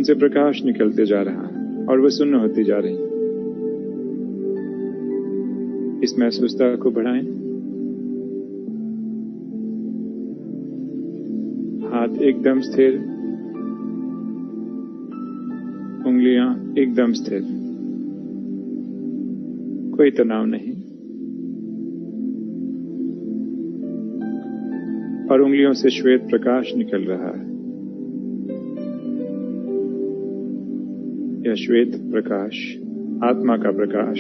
उनसे प्रकाश निकलते जा रहा है और वो सुन्न होती जा रही। इस महसूसता को बढ़ाएं। हाथ एकदम स्थिर, उंगलियां एकदम स्थिर, कोई तनाव नहीं। और उंगलियों से श्वेत प्रकाश निकल रहा है। यह श्वेत प्रकाश आत्मा का प्रकाश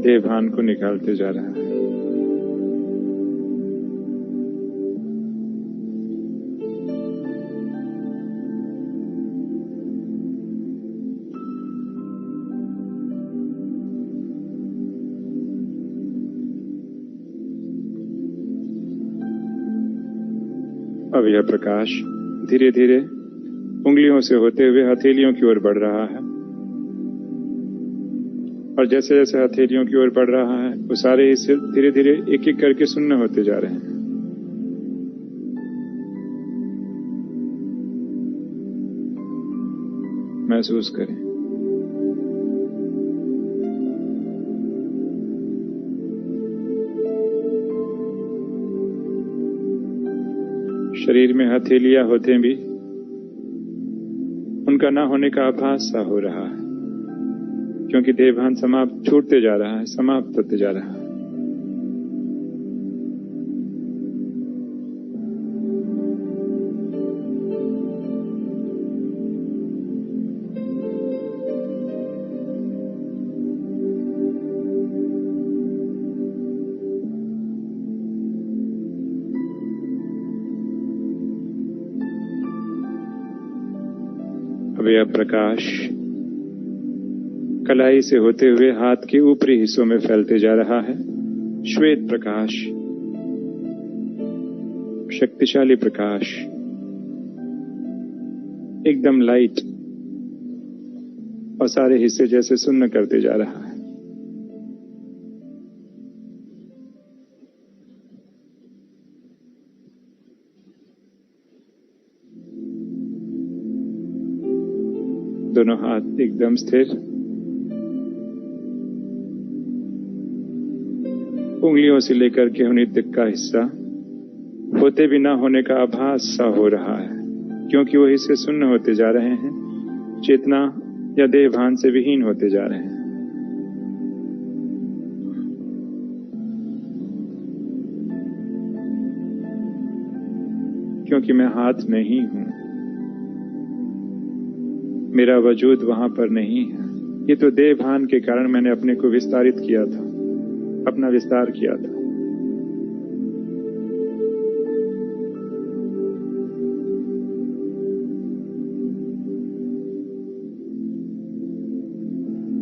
देवभान को निकालते जा रहा है। अब यह प्रकाश धीरे धीरे उंगलियों से होते हुए हथेलियों की ओर बढ़ रहा है। और जैसे जैसे हथेलियों की ओर बढ़ रहा है, वो सारे हिस्से धीरे धीरे एक एक करके सुन्न होते जा रहे हैं। महसूस करें। शरीर में हथेलियां होते भी उनका ना होने का आभास सा हो रहा है, क्योंकि देवभान समाप्त छूटते जा रहा है, समाप्त होते जा रहा है। अब यह प्रकाश कलाई से होते हुए हाथ के ऊपरी हिस्सों में फैलते जा रहा है। श्वेत प्रकाश, शक्तिशाली प्रकाश, एकदम लाइट, और सारे हिस्से जैसे सुन्न करते जा रहा है। दोनों हाथ एकदम स्थिर, उंगलियों से लेकर के उन्हीं तक का हिस्सा होते भी ना होने का आभास सा हो रहा है, क्योंकि वो हिस्से सुन्न होते जा रहे हैं, चेतना या देहभान से विहीन होते जा रहे हैं। क्योंकि मैं हाथ नहीं हूं, मेरा वजूद वहां पर नहीं है। ये तो देहभान के कारण मैंने अपने को विस्तारित किया था, अपना विस्तार किया था।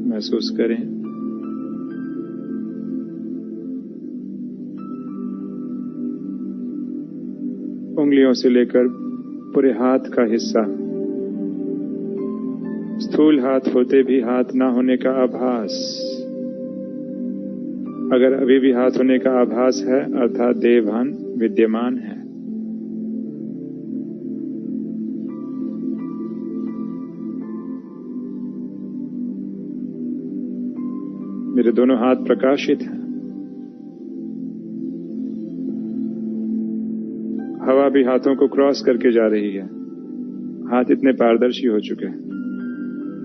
महसूस करें। उंगलियों से लेकर पूरे हाथ का हिस्सा, स्थूल हाथ होते भी हाथ ना होने का आभास। अगर अभी भी हाथ होने का आभास है, अर्थात देहभान विद्यमान है। मेरे दोनों हाथ प्रकाशित हैं। हवा भी हाथों को क्रॉस करके जा रही है। हाथ इतने पारदर्शी हो चुके हैं,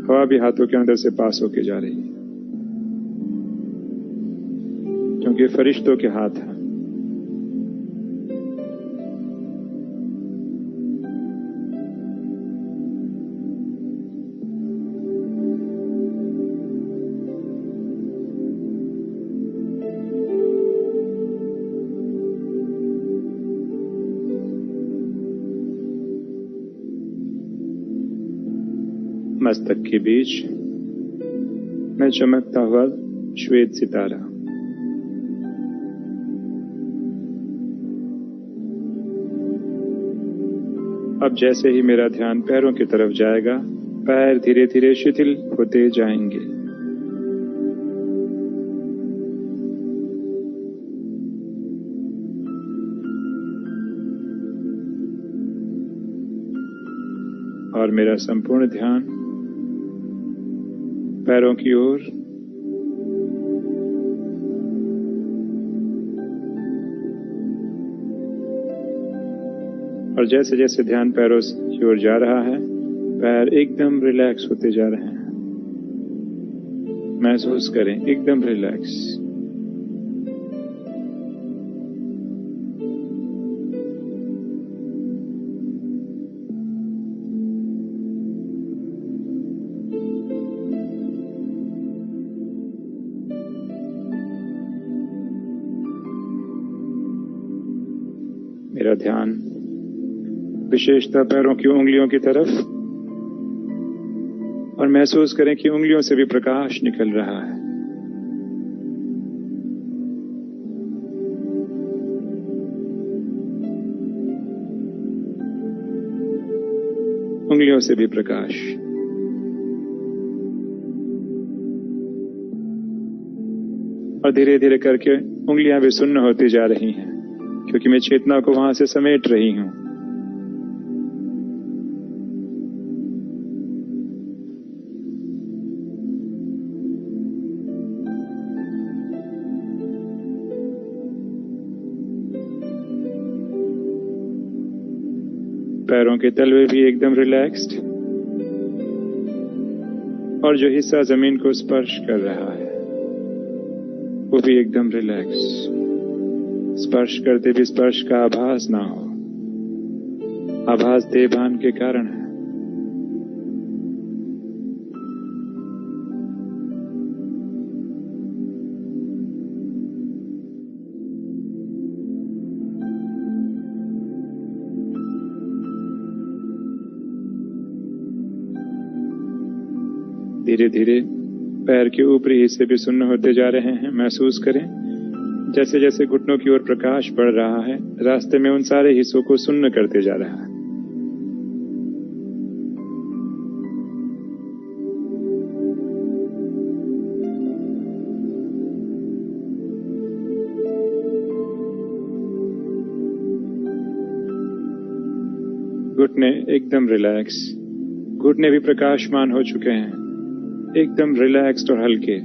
हवा भी हाथों के अंदर से पास होके जा रही है, क्योंकि फरिश्तों के हाथ हैं। मस्तक के बीच में चमकता हुआ श्वेत सितारा। अब जैसे ही मेरा ध्यान पैरों की तरफ जाएगा, पैर धीरे धीरे शिथिल होते जाएंगे। और मेरा संपूर्ण ध्यान पैरों की ओर, और जैसे जैसे ध्यान पैरों की ओर जा रहा है, पैर एकदम रिलैक्स होते जा रहे हैं। महसूस करें, एकदम रिलैक्स। मेरा ध्यान विशेषतः पैरों की उंगलियों की तरफ, और महसूस करें कि उंगलियों से भी प्रकाश निकल रहा है। उंगलियों से भी प्रकाश। और धीरे धीरे करके उंगलियां भी सुन्न होती जा रही हैं, क्योंकि मैं चेतना को वहां से समेट रही हूं। पैरों के तलवे भी एकदम रिलैक्स्ड, और जो हिस्सा जमीन को स्पर्श कर रहा है वो भी एकदम रिलैक्स। स्पर्श करते भी स्पर्श का आभास ना हो। आभास देहभान के कारण है। धीरे धीरे पैर के ऊपरी हिस्से भी सुन्न होते जा रहे हैं। महसूस करें जैसे जैसे घुटनों की ओर प्रकाश बढ़ रहा है, रास्ते में उन सारे हिस्सों को सुन्न करते जा रहा है। घुटने एकदम रिलैक्स, घुटने भी प्रकाशमान हो चुके हैं, एकदम रिलैक्स्ड और हल्के।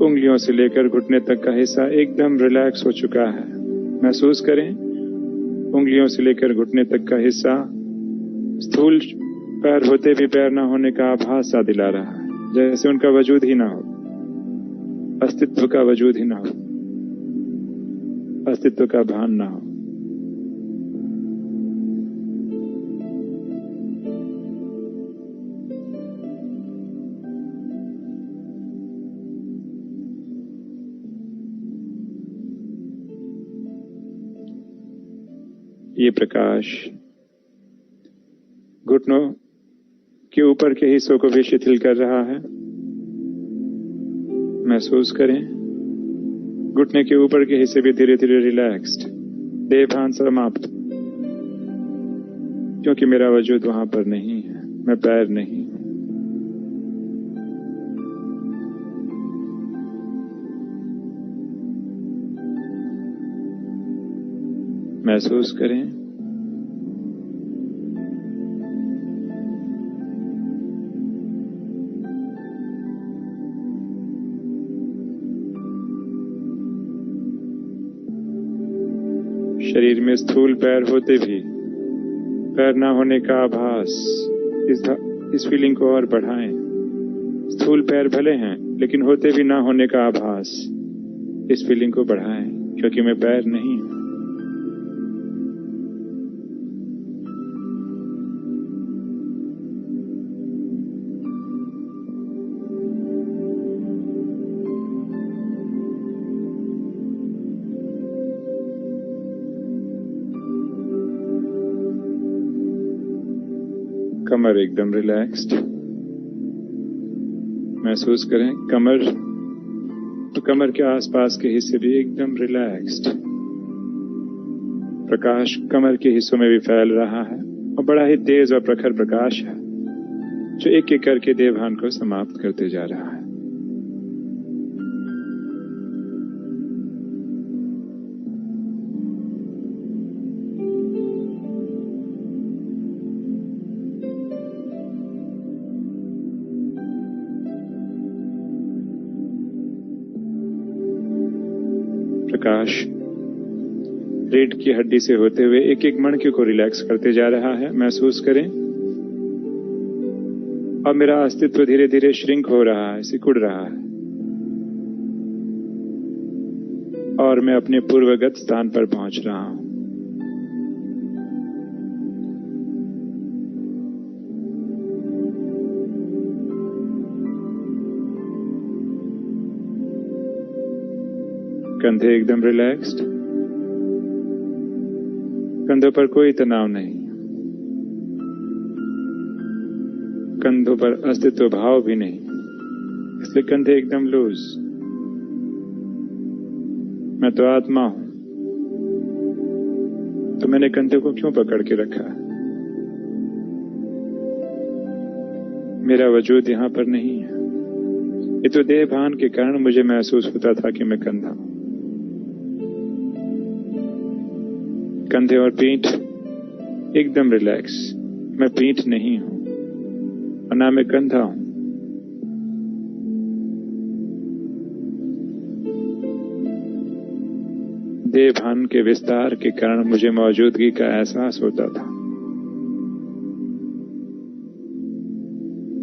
उंगलियों से लेकर घुटने तक का हिस्सा एकदम रिलैक्स हो चुका है। महसूस करें उंगलियों से लेकर घुटने तक का हिस्सा स्थूल पैर होते भी पैर ना होने का आभास सा दिला रहा है, जैसे उनका वजूद ही ना हो, अस्तित्व का वजूद ही ना हो, अस्तित्व का भान ना हो। ये प्रकाश घुटनों के ऊपर के हिस्सों को भी शिथिल कर रहा है। महसूस करें घुटने के ऊपर के हिस्से भी धीरे धीरे रिलैक्स्ड, देहभान समाप्त, क्योंकि मेरा वजूद वहां पर नहीं है, मैं पैर नहीं हूं। महसूस करें शरीर में स्थूल पैर होते भी पैर ना होने का आभास, इस फीलिंग को और बढ़ाएं। स्थूल पैर भले हैं लेकिन होते भी ना होने का आभास, इस फीलिंग को बढ़ाएं, क्योंकि मैं पैर नहीं हूं। कमर एकदम रिलैक्स्ड। महसूस करें कमर तो कमर के आसपास के हिस्से भी एकदम रिलैक्स्ड। प्रकाश कमर के हिस्सों में भी फैल रहा है और बड़ा ही तेज और प्रखर प्रकाश है, जो एक एक करके देहभान को समाप्त करते जा रहा है। प्रकाश रीढ़ की हड्डी से होते हुए एक एक मणके को रिलैक्स करते जा रहा है। महसूस करें। और मेरा अस्तित्व धीरे धीरे श्रिंक हो रहा है, सिकुड़ रहा है, और मैं अपने पूर्वगत स्थान पर पहुंच रहा हूं। कंधे एकदम रिलैक्स्ड, कंधों पर कोई तनाव नहीं, कंधों पर अस्तित्व भाव भी नहीं, इसलिए कंधे एकदम लूज। मैं तो आत्मा हूं, तो मैंने कंधे को क्यों पकड़ के रखा? मेरा वजूद यहां पर नहीं है। ये तो देह भान के कारण मुझे महसूस होता था कि मैं कंधा हूं। कंधे और पीठ एकदम रिलैक्स। मैं पीठ नहीं हूं और ना मैं कंधा हूं। देह भान के विस्तार के कारण मुझे मौजूदगी का एहसास होता था,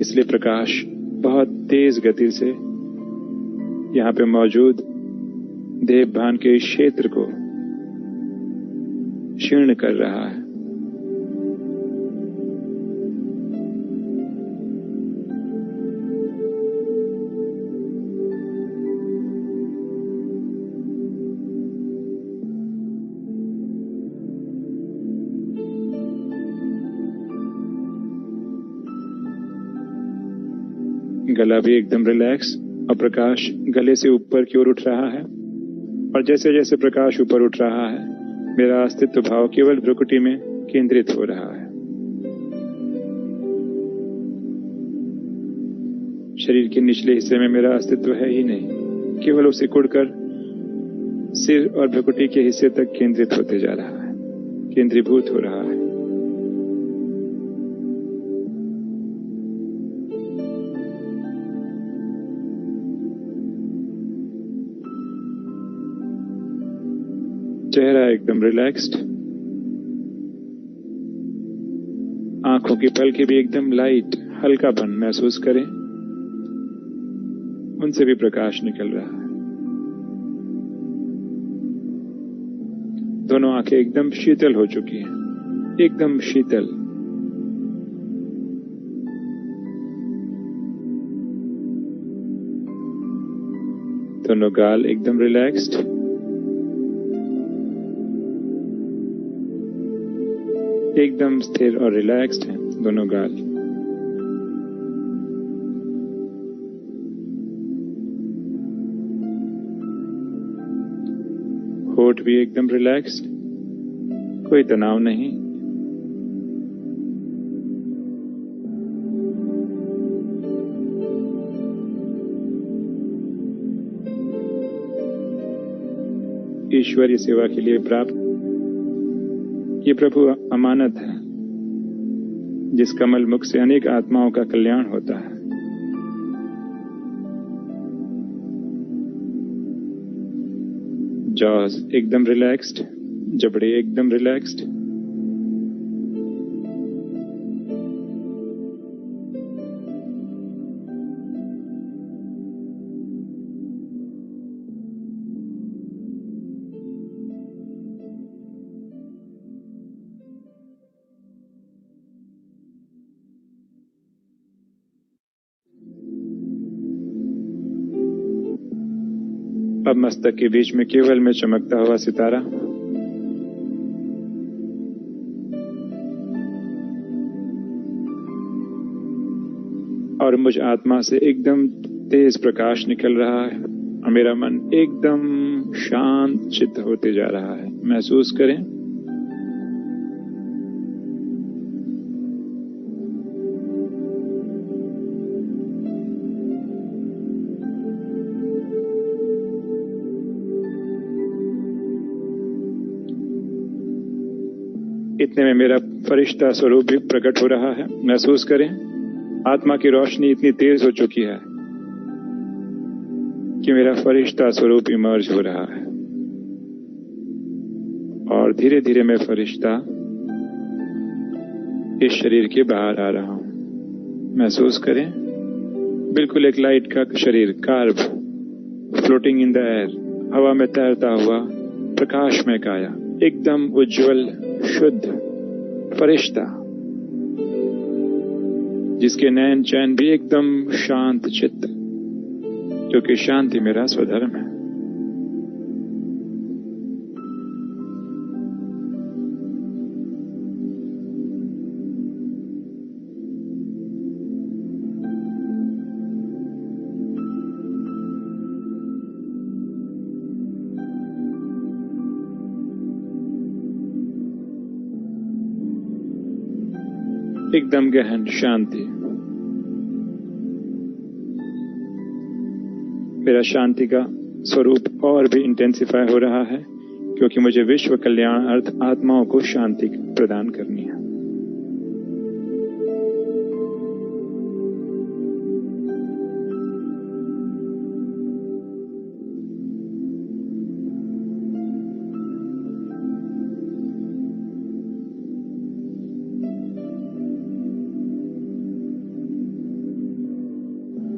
इसलिए प्रकाश बहुत तेज गति से यहां पे मौजूद देह भान के क्षेत्र को क्षीण कर रहा है। गला भी एकदम रिलैक्स और प्रकाश गले से ऊपर की ओर उठ रहा है, और जैसे जैसे प्रकाश ऊपर उठ रहा है मेरा अस्तित्व भाव केवल भ्रुकुटी में केंद्रित हो रहा है। शरीर के निचले हिस्से में मेरा अस्तित्व है ही नहीं, केवल उसे सिकुड़कर सिर और भ्रुकुटी के हिस्से तक केंद्रित होते जा रहा है, केंद्रीभूत हो रहा है। चेहरा एकदम रिलैक्स्ड, आंखों की पलकें भी एकदम लाइट, हल्कापन महसूस करें, उनसे भी प्रकाश निकल रहा है। दोनों आंखें एकदम शीतल हो चुकी हैं, एकदम शीतल। दोनों गाल एकदम रिलैक्स्ड, एकदम स्थिर और रिलैक्स्ड हैं दोनों गाल। होठ भी एकदम रिलैक्स्ड, कोई तनाव नहीं। ईश्वरीय सेवा के लिए प्राप्त ये प्रभु अमानत है, जिस कमल मुख से अनेक आत्माओं का कल्याण होता है। जॉज एकदम रिलैक्स्ड, जबड़े एकदम रिलैक्स्ड। अब मस्तक के बीच में केवल में चमकता हुआ सितारा, और मुझ आत्मा से एकदम तेज प्रकाश निकल रहा है, और मेरा मन एकदम शांत चित्त होते जा रहा है। महसूस करें। इतने में मेरा फरिश्ता स्वरूप भी प्रकट हो रहा है। महसूस करें, आत्मा की रोशनी इतनी तेज हो चुकी है कि मेरा फरिश्ता स्वरूप इमर्ज हो रहा है। और धीरे धीरे मैं फरिश्ता इस शरीर के बाहर आ रहा हूं। महसूस करें, बिल्कुल एक लाइट का शरीर, carb, floating in the air, हवा में तैरता हुआ प्रकाशमय काया, एकदम उज्जवल, शुद्ध फरिश्ता, जिसके नयन चैन भी एकदम शांत चित्त, क्योंकि शांति मेरा स्वधर्म है। एकदम गहन शांति। मेरा शांति का स्वरूप और भी इंटेंसिफाई हो रहा है, क्योंकि मुझे विश्व कल्याण अर्थ आत्माओं को शांति प्रदान करनी है।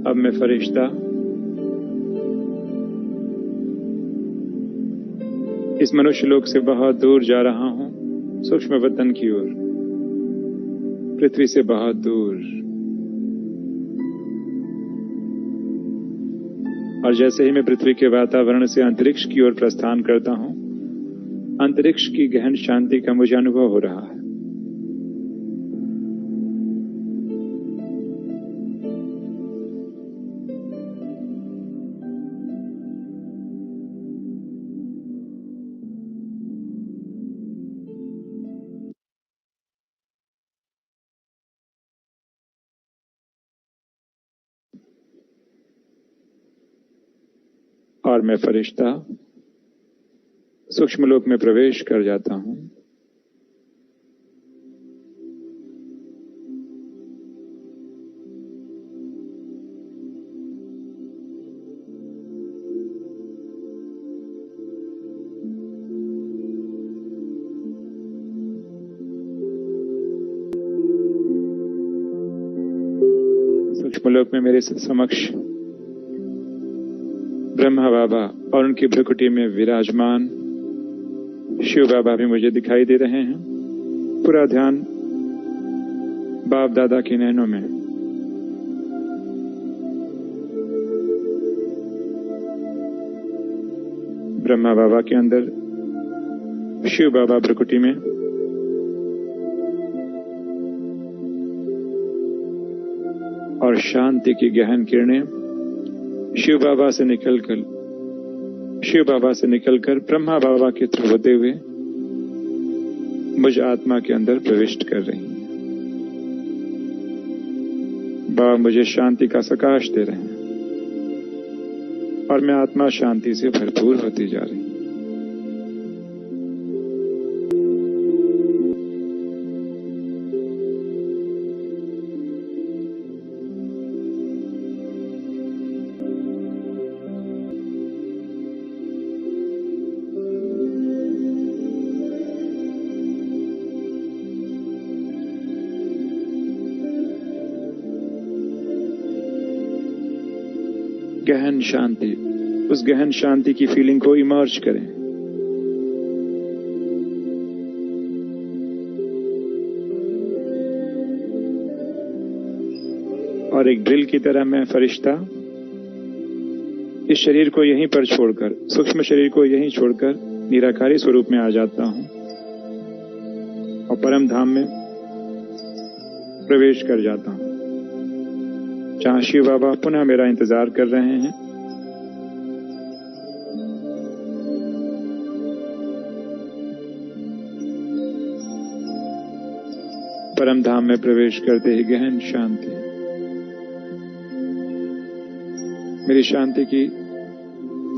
अब मैं फरिश्ता इस मनुष्य लोक से बहुत दूर जा रहा हूं, सूक्ष्म वतन की ओर, पृथ्वी से बहुत दूर। और जैसे ही मैं पृथ्वी के वातावरण से अंतरिक्ष की ओर प्रस्थान करता हूं, अंतरिक्ष की गहन शांति का मुझे अनुभव हो रहा है। और मैं फरिश्ता सूक्ष्म लोक में प्रवेश कर जाता हूं। सूक्ष्म लोक में मेरे समक्ष ब्रह्मा बाबा और उनकी भ्रुकुटी में विराजमान शिव बाबा भी मुझे दिखाई दे रहे हैं। पूरा ध्यान बाप दादा के नैनों में। ब्रह्मा बाबा के अंदर, शिव बाबा भ्रुकुटी में, और शांति की गहन किरणें शिव बाबा से निकलकर ब्रह्मा बाबा के थ्रू होते हुए मुझ आत्मा के अंदर प्रविष्ट कर रही हैं। बाबा मुझे शांति का प्रकाश दे रहे हैं और मैं आत्मा शांति से भरपूर होती जा रही हूं। गहन शांति, उस गहन शांति की फीलिंग को इमर्ज करें। और एक ड्रिल की तरह मैं फरिश्ता इस शरीर को यहीं पर छोड़कर, सूक्ष्म शरीर को यहीं छोड़कर निराकारी स्वरूप में आ जाता हूं और परम धाम में प्रवेश कर जाता हूं, जहां शिव बाबा पुनः मेरा इंतजार कर रहे हैं। परम धाम में प्रवेश करते ही गहन शांति, मेरी शांति की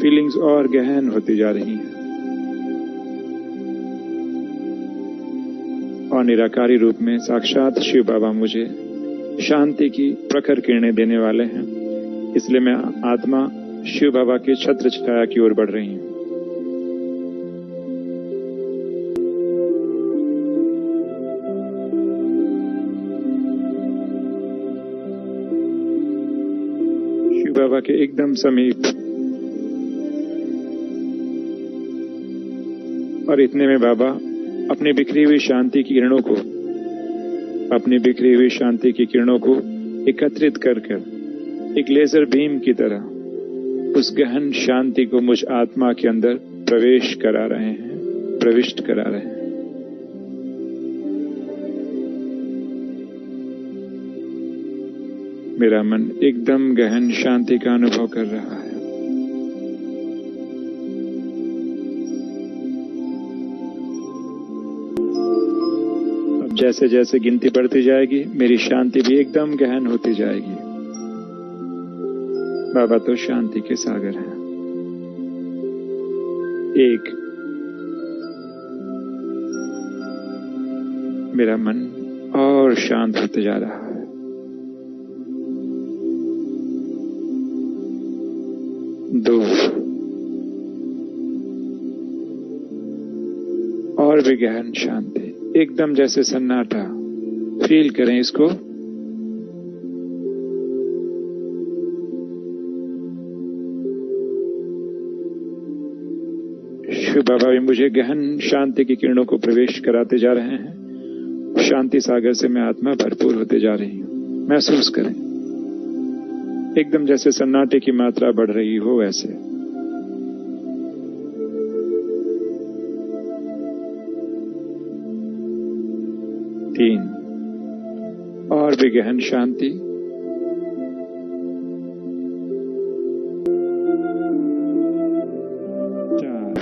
फीलिंग्स और गहन होती जा रही हैं और निराकारी रूप में साक्षात शिव बाबा मुझे शांति की प्रखर किरणें देने वाले हैं। इसलिए मैं आत्मा शिव बाबा के छत्र छाया की ओर बढ़ रही हूं। बाबा के एकदम समीप, और इतने में बाबा अपनी बिखरी हुई शांति की किरणों को एकत्रित कर एक लेजर बीम की तरह उस गहन शांति को मुझ आत्मा के अंदर प्रविष्ट करा रहे हैं। मेरा मन एकदम गहन शांति का अनुभव कर रहा है। अब जैसे जैसे गिनती बढ़ती जाएगी, मेरी शांति भी एकदम गहन होती जाएगी। बाबा तो शांति के सागर हैं। 1, मेरा मन और शांत होते जा रहा है। 2, और भी गहन शांति, एकदम जैसे सन्नाटा। फील करें इसको। 'शिव बाबा भी मुझे गहन शांति की किरणों को प्रवेश कराते जा रहे हैं। शांति सागर से मैं आत्मा भरपूर होते जा रही हूं। महसूस करें, एकदम जैसे सन्नाटे की मात्रा बढ़ रही हो वैसे। 3, और भी गहन शांति। 4,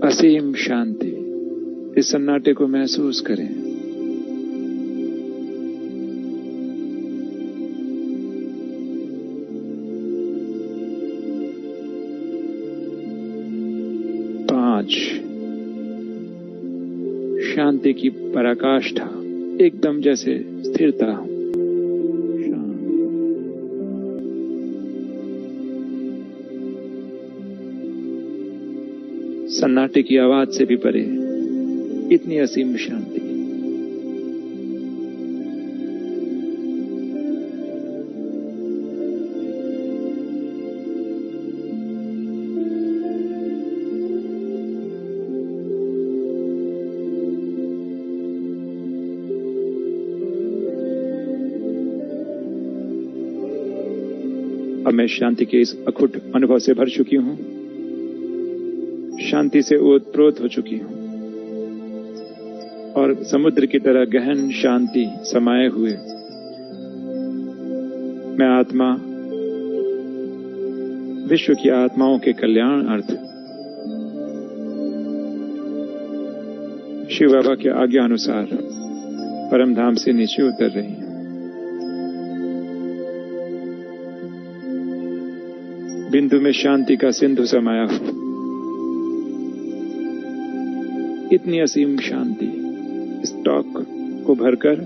असीम शांति। इस सन्नाटे को महसूस करें। 5, शांति की पराकाष्ठा, एकदम जैसे स्थिरता। सन्नाटे की आवाज से भी परे, इतनी असीम शांति। अब मैं शांति के इस अखुट अनुभव से भर चुकी हूं, शांति से ओतप्रोत हो चुकी हूं, और समुद्र की तरह गहन शांति समाये हुए मैं आत्मा, विश्व की आत्माओं के कल्याण अर्थ शिव बाबा के आज्ञा अनुसार परम धाम से नीचे उतर रही हूं। बिंदु में शांति का सिंधु समाया हो, इतनी असीम शांति स्टॉक को भरकर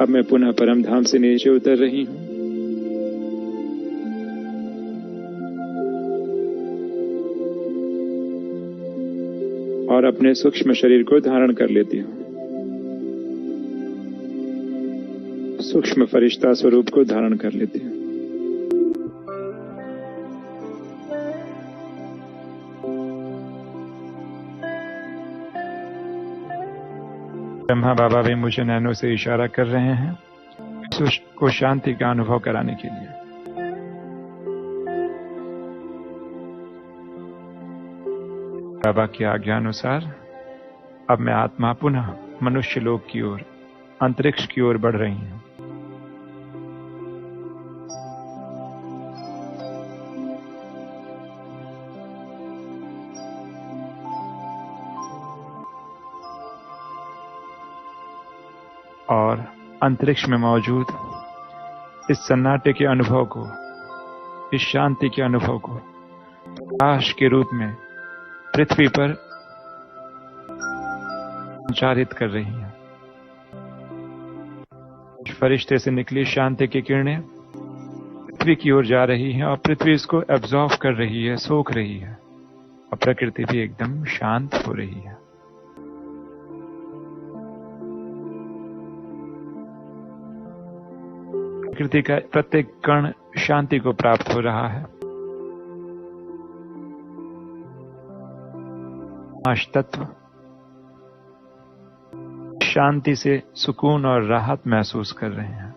अब मैं पुनः परम धाम से नीचे उतर रही हूं। और अपने सूक्ष्म शरीर को धारण कर लेती हूं। सूक्ष्म फरिश्ता स्वरूप को धारण कर लेती हूं। ब्रह्मा बाबा भी मुझे नैनों से इशारा कर रहे हैं को शांति का अनुभव कराने के लिए। बाबा की आज्ञा अनुसार अब मैं आत्मा पुनः मनुष्य लोक की ओर, अंतरिक्ष की ओर बढ़ रही हूं। और अंतरिक्ष में मौजूद इस सन्नाटे के अनुभव को, इस शांति के अनुभव को प्रकाश के रूप में पृथ्वी पर संचारित कर रही हैं। फरिश्ते से निकली शांति की किरणें पृथ्वी की ओर जा रही हैं और पृथ्वी इसको एब्जॉर्व कर रही है, सोख रही है, और प्रकृति भी एकदम शांत हो रही है। प्रकृति का प्रत्येक कण शांति को प्राप्त हो रहा है। पांच तत्व शांति से सुकून और राहत महसूस कर रहे हैं।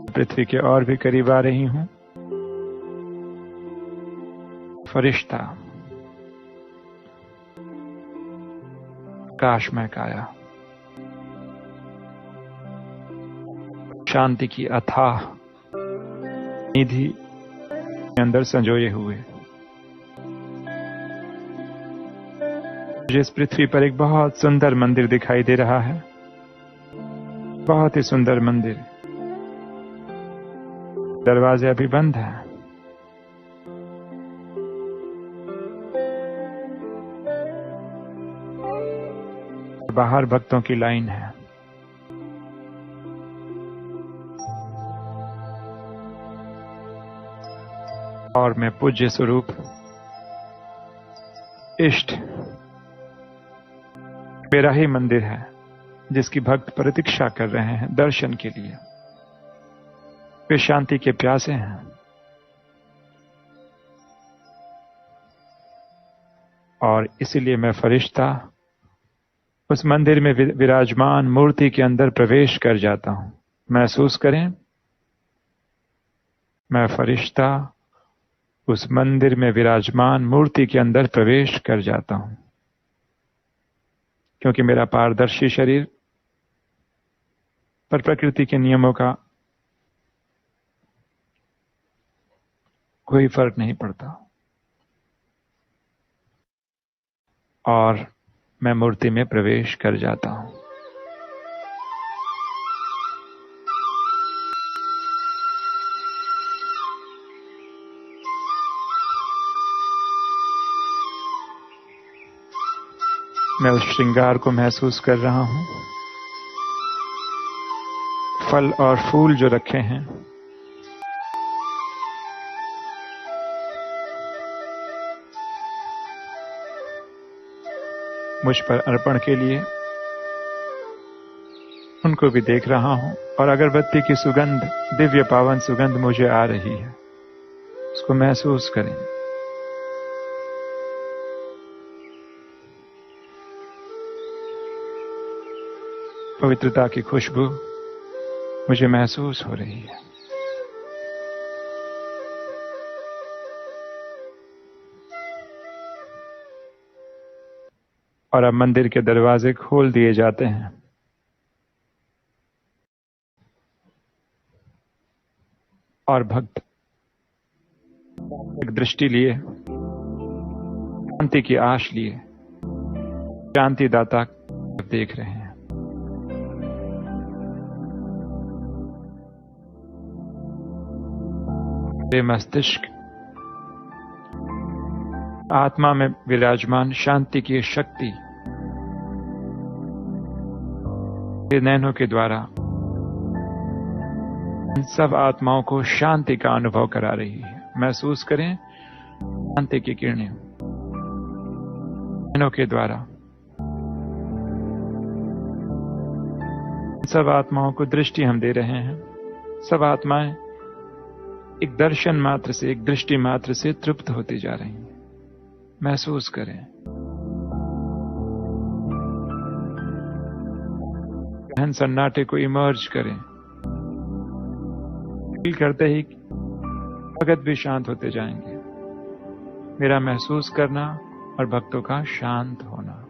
पृथ्वी के और भी करीब आ रही हूं। फरिश्ता, आकाशमय काया, शांति की अथाह निधि के अंदर संजोए हुए मुझे इस पृथ्वी पर एक बहुत सुंदर मंदिर दिखाई दे रहा है। बहुत ही सुंदर मंदिर। दरवाजे अभी बंद हैं। बाहर भक्तों की लाइन है। और मैं पूज्य स्वरूप इष्ट मेरा ही मंदिर है जिसकी भक्त प्रतीक्षा कर रहे हैं दर्शन के लिए। वे शांति के प्यासे हैं। और इसीलिए मैं फरिश्ता उस मंदिर में विराजमान मूर्ति के अंदर प्रवेश कर जाता हूं। महसूस करें, मैं फरिश्ता उस मंदिर में विराजमान मूर्ति के अंदर प्रवेश कर जाता हूं, क्योंकि मेरा पारदर्शी शरीर पर प्रकृति के नियमों का कोई फर्क नहीं पड़ता। और मैं मूर्ति में प्रवेश कर जाता हूं। मैं उस श्रृंगार को महसूस कर रहा हूं। फल और फूल जो रखे हैं, मुझ पर अर्पण के लिए, उनको भी देख रहा हूं। और अगरबत्ती की सुगंध, दिव्य पावन सुगंध मुझे आ रही है, उसको महसूस करें। पवित्रता की खुशबू मुझे महसूस हो रही है। और अब मंदिर के दरवाजे खोल दिए जाते हैं। और भक्त एक दृष्टि लिए, शांति की आश लिए, शांति दाता देख रहे हैं। वे मस्तिष्क आत्मा में विराजमान शांति की शक्ति नैनों के द्वारा इन सब आत्माओं को शांति का अनुभव करा रही है। महसूस करें, शांति की किरणें नैनों के द्वारा सब आत्माओं को दृष्टि हम दे रहे हैं। सब आत्माएं एक दर्शन मात्र से, एक दृष्टि मात्र से तृप्त होती जा रही हैं। महसूस करें, गहन सन्नाटे को इमर्ज करें। फील करते ही भगत भी शांत होते जाएंगे। मेरा महसूस करना और भक्तों का शांत होना।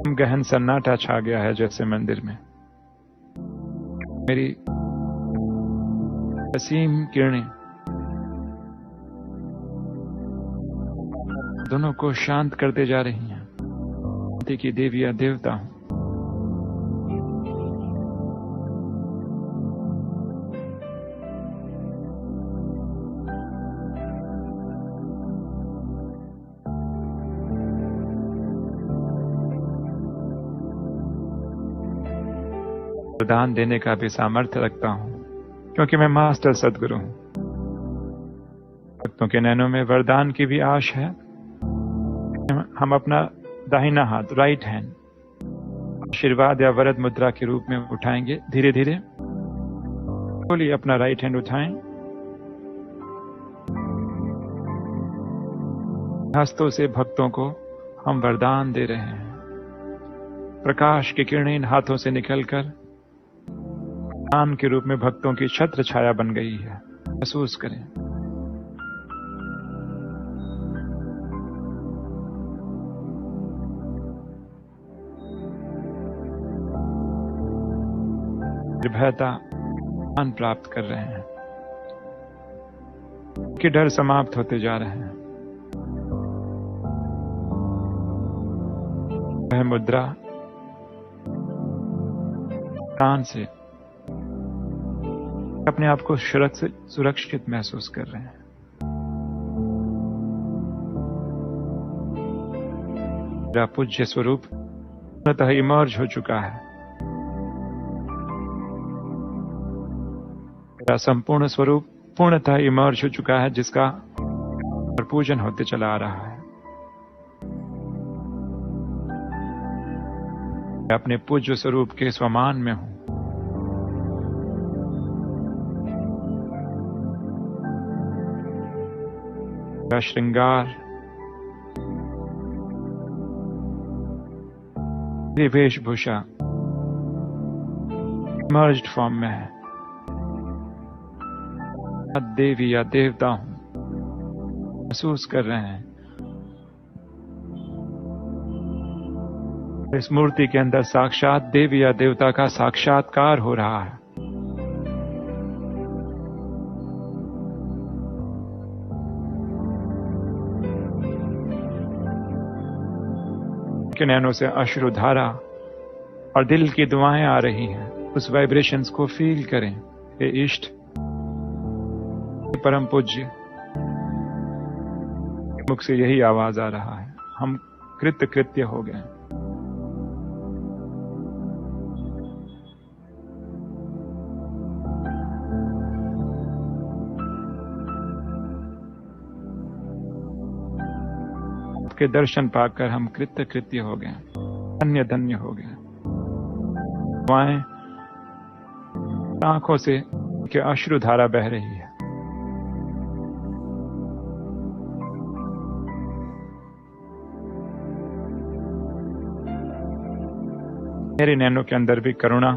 गहन सन्नाटा छा गया है जैसे मंदिर में। मेरी असीम किरणें दोनों को शांत करते जा रही हैं। शांति की देवी या देवता हूं। वरदान देने का भी सामर्थ्य रखता हूँ, क्योंकि मैं मास्टर सदगुरु हूँ। भक्तों के नैनों में वरदान की भी आश है। हम अपना दाहिना हाथ, राइट हैंड, आशीर्वाद या वरद मुद्रा के रूप में उठाएंगे। धीरे धीरे बोलिए, अपना राइट हैंड उठाएं। हस्तों से भक्तों को हम वरदान दे रहे हैं। प्रकाश की किरणें इन हाथों से निकलकर वरदान के रूप में भक्तों की छत्र छाया बन गई है। महसूस करें। निर्भयता ज्ञान प्राप्त कर रहे हैं कि डर समाप्त होते जा रहे हैं। वह मुद्रा ज्ञान से अपने आप को सुरक्षित महसूस कर रहे हैं। मेरा पूज्य स्वरूप पूर्णतः इमर्ज हो चुका है। मेरा संपूर्ण स्वरूप पूर्णतः इमर्ज हो चुका है, जिसका पूजन होते चला आ रहा है। मैं अपने पूज्य स्वरूप के स्वमान में हूं। मेरा श्रृंगार, मेरी वेशभूषा इमर्ज्ड फॉर्म में है। देवी या देवता हूं, महसूस कर रहे हैं। इस मूर्ति के अंदर साक्षात देवी या देवता का साक्षात्कार हो रहा है। के नैनों से अश्रुधारा और दिल की दुआएं आ रही हैं। उस वाइब्रेशंस को फील करें। हे इष्ट, परम पूज्य, मुख से यही आवाज आ रहा है। हम कृत्य हो गए। आपके दर्शन पाकर हम कृत्य हो गए, धन्य धन्य हो गए। दुआएं आंखों से के अश्रुधारा बह रही है। मेरे नैनों के अंदर भी करुणा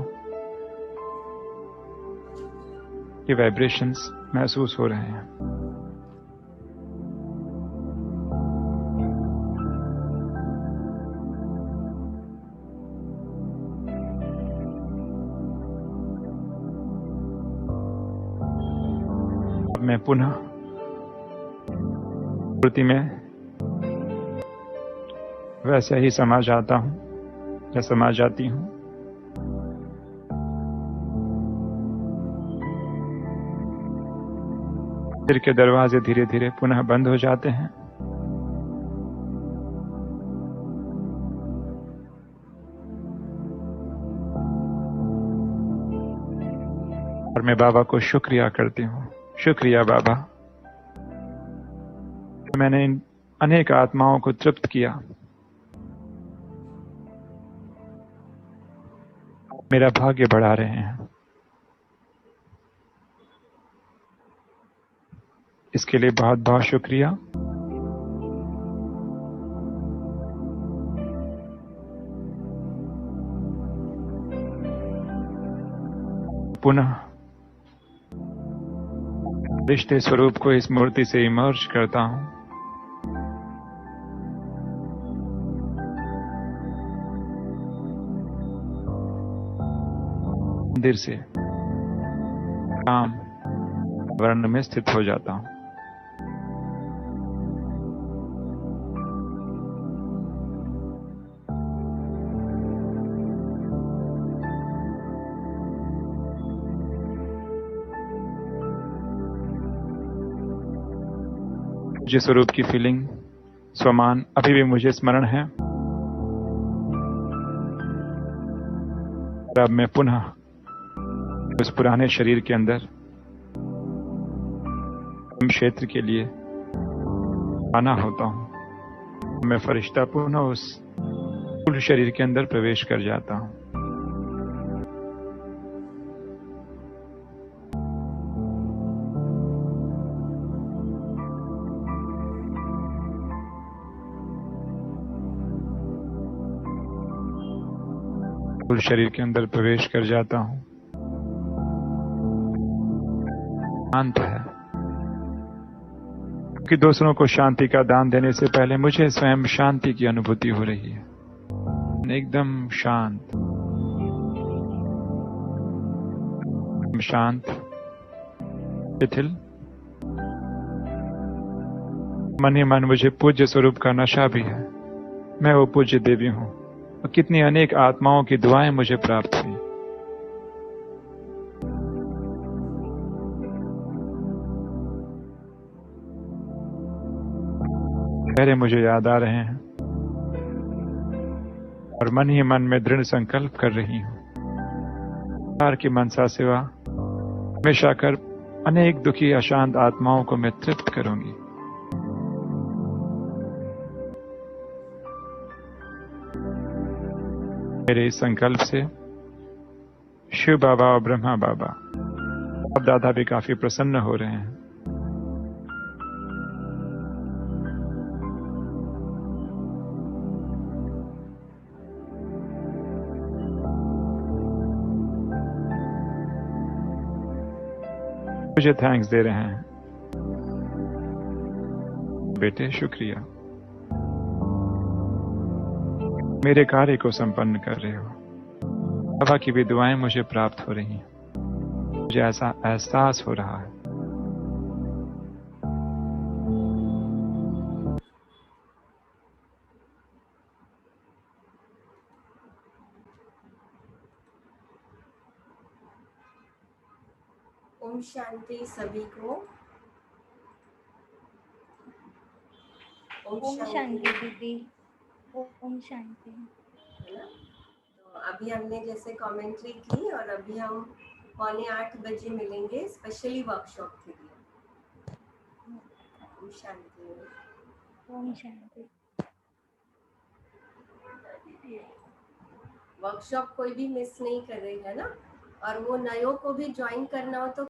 के वाइब्रेशंस महसूस हो रहे हैं। अब मैं पुनः मूर्ति में वैसे ही समा जाता हूं या समा जाती हूं। सिर के दरवाजे धीरे धीरे पुनः बंद हो जाते हैं। और मैं बाबा को शुक्रिया करती हूं। शुक्रिया बाबा, मैंने इन अनेक आत्माओं को तृप्त किया। मेरा भाग्य बढ़ा रहे हैं। इसके लिए बहुत बहुत शुक्रिया। पुनः रिश्ते स्वरूप को इस मूर्ति से इमर्ज करता हूं। मंदिर से काम वर्ण में स्थित हो जाता हूं। जिस स्वरूप की फीलिंग, स्वमान अभी भी मुझे स्मरण है। अब मैं पुनः उस पुराने शरीर के अंदर क्षेत्र के लिए आना होता हूँ। मैं फरिश्ता पुनः उस स्थूल शरीर के अंदर प्रवेश कर जाता हूँ। स्थूल शरीर के अंदर प्रवेश कर जाता हूँ। शांत है, क्योंकि दूसरों को शांति का दान देने से पहले मुझे स्वयं शांति की अनुभूति हो रही है। एकदम शांत, शांत, शिथिल। मन ही मन मुझे पूज्य स्वरूप का नशा भी है। मैं वो पूज्य देवी हूँ और कितनी अनेक आत्माओं की दुआएं मुझे प्राप्त हुई। चेहरे मुझे याद आ रहे हैं और मन ही मन में दृढ़ संकल्प कर रही हूँ की मनसा सेवा हमेशा कर अनेक दुखी अशांत आत्माओं को मैं तृप्त करूंगी। मेरे इस संकल्प से शिव बाबा और ब्रह्मा बाबा अब दादा भी काफी प्रसन्न हो रहे हैं। मुझे थैंक्स दे रहे हैं। बेटे शुक्रिया, मेरे कार्य को संपन्न कर रहे हो। बाबा की भी दुआएं मुझे प्राप्त हो रही हैं। मुझे ऐसा एहसास हो रहा है। ओम शांति सभी को। ओम शांति दीदी। ओम शांति। है ना? तो अभी हमने जैसे कमेंट्री की और अभी हम 7:45 बजे मिलेंगे स्पेशली वर्कशॉप के लिए। ओम शांति। ओम शांति। वर्कशॉप कोई भी मिस नहीं कर रही है ना, और वो नयों को भी ज्वाइन करना हो तो